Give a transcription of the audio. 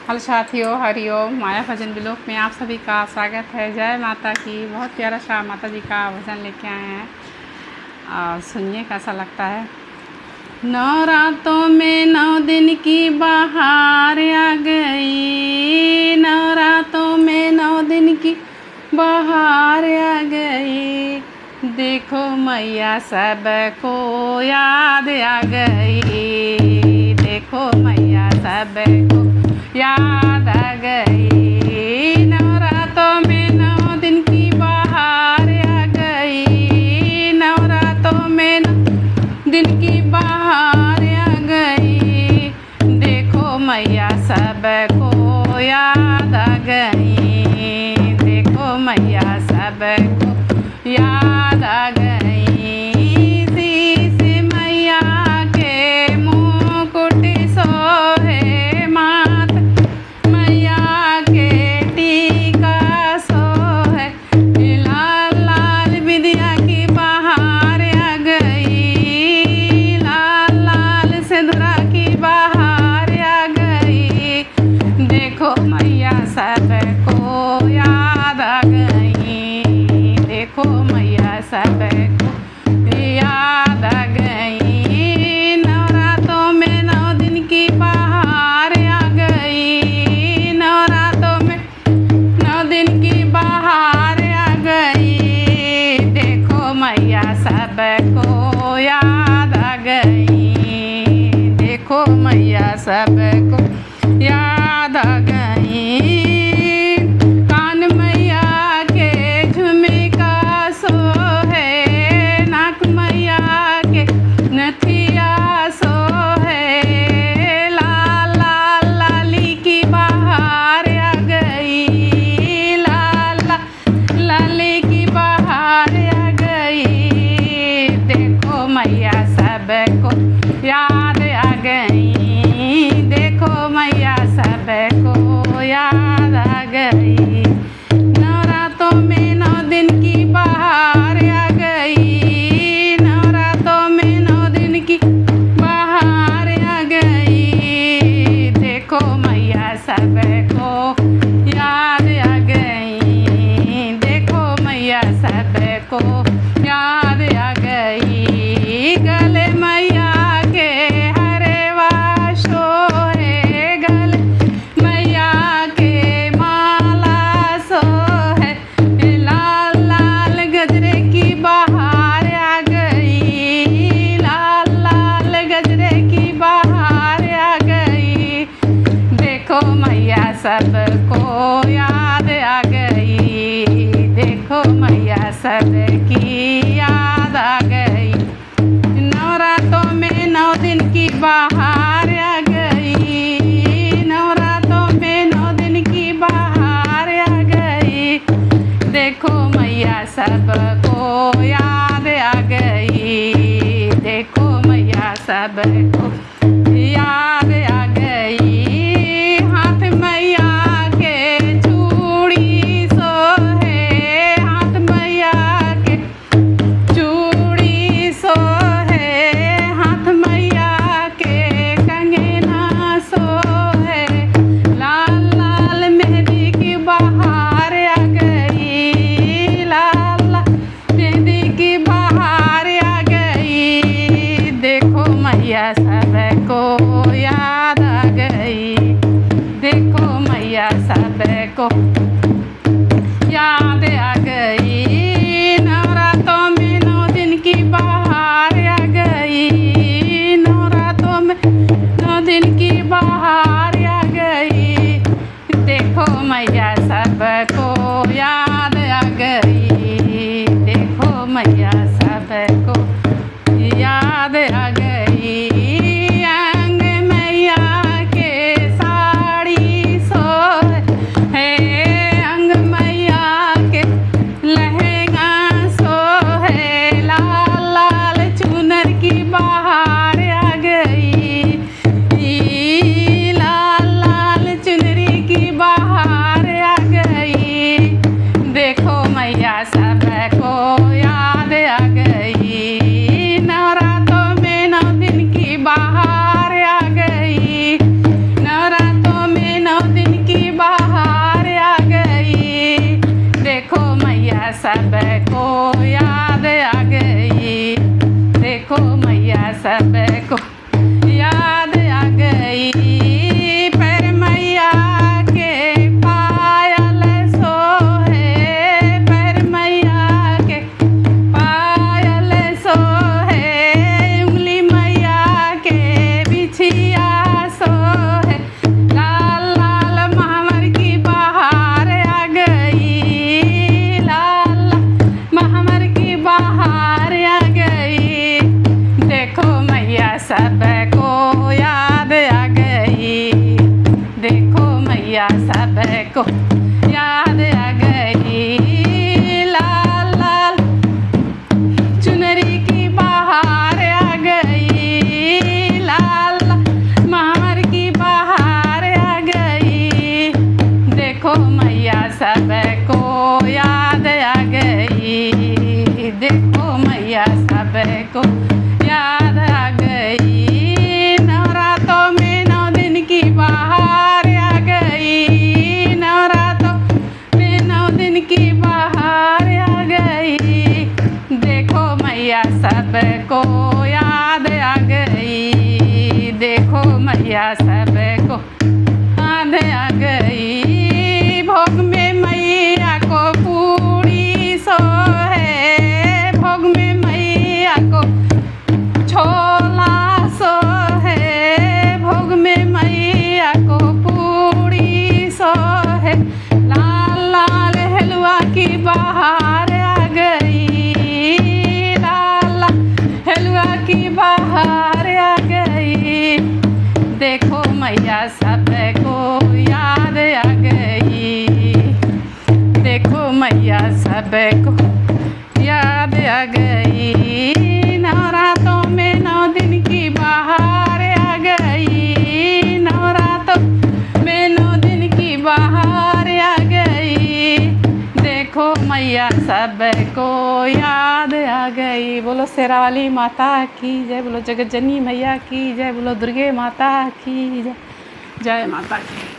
Hello साथियों, हरिओम। माया भजन blog में आप सभी का स्वागत है। जय माता की। बहुत प्यारा सा माता जी का भजन लेके आए हैं और सुनिए कैसा लगता है। नवरातों में 9 दिन की बहार आ गई, नवरातों में 9 दिन की बहार आ गई। देखो मैया सबको याद आ गई, देखो मैया सबको याद आ गई। नवरातों में 9 दिन की बहार आ गई, नवरातों में 9 दिन की बहार आ गई। देखो मैया सबको याद आ गई, देखो मैया सबको याद आ गई। शीश मैया के मुकुट सोहे मात, मैया के टीका सोहे, लाल लाल विद्या की बहार आ गई, लाल लाल सिंदूरा की बहार आ गई। देखो मैया सबको याद आ गई, देखो मैया सबको याद आ गई। नवरातों में 9 दिन की बहार आ गई, नवरातों में 9 दिन की बहार आ गई। देखो मैया सबको याद आ गई, देखो मैया सबको याद आ गई। कान मैया के झुमका सोहे, नाक मैया के नथिया सोहे, लाल लाल लाली की बहार आ गई, लाल लाल लाली की बहार आ गई। देखो मैया सबको याद आ गई, देखो मैया सबको याद आ गई। नवरातों में 9 दिन की बहार आ गई, नवरातों में 9 दिन की बहार आ गई। देखो मैया सबको याद आ गई, देखो मैया सबको याद आ गई। गले मैया के हरवा सोहे, गले मैया के माला सोहे, लाल लाल गजरे की बहार आ गई, लाल लाल गजरे की बहार आ गई। देखो मैया सबको याद आ गई, देखो मैया सबकी याद आ गई। नवरातों में 9 दिन की बहार आ गई, नवरातों में 9 दिन की बहार आ गई। देखो मैया सबको याद आ गई, देखो मैया सबको याद आ गई। हाथ मैया के चूड़ी सोहे, हाथ मैया के चूड़ी सोहे, हाथ मैया के कंगना सोहे, लाल लाल मेहंदी की बहार आ गई, लाल लाल मेहंदी की बहार आ गई। देखो मैया सबको याद आ गई, देखो मैया सबको याद आ गई। नवरातों में 9 दिन की बहार आ गई, नवरातों में 9 दिन की बहार आ गई। देखो मैया सबको याद आ गई, देखो मैया सबको याद आ गई। अंग मैया के साड़ी सोहे, अंग मैया के लहंगा सोहे, लाल लाल चुनर की बहार आ गई, लाल लाल चुनरी की बहार आ गई। देखो मैया सबको याद आ गई, सबको याद आ गई। देखो मैया सबको याद आ गई। पैर मैया के पायल सोहे, पैर मैया के पायल सोहे, उंगली मैया के बिछिया सोहे। लाल लाल महावर की बहार आ गई, लाल महावर की बहार आ गई। देखो मैया सबको याद आ गई। देखो मैया सबको याद आ गई। लाल लाल चुनरी की बहार आ गई, लाल महावर की बहार आ गई। देखो मैया सबको याद आ गई। देखो मैया सबको याद आ गई। नवरातों में 9 दिन की बहार आ गई, नवरातों में 9 दिन की बहार आ गई। देखो मैया सबको याद आ गई। देखो मैया सबको याद आ गई। भोग में मैया को पूरी सोहे, भोग में मैया को छोला सोहे, भोग में मैया को पूरी सोहे। लाल लाल हलवा की बहार आ गई, लाल हलवा की बहार आ गई। देखो मैया सबको याद आ गई। देखो मैया सबको याद आ गई। नवरातों में 9 दिन की बहार आ गई, नवरातों में 9 दिन की बहार आ गई। देखो मैया सबको याद आ गई। बोलो शेरा वाली माता की जय, बोलो जगत जननी मैया की जय, बोलो दुर्गे माता की जय। जय माता की।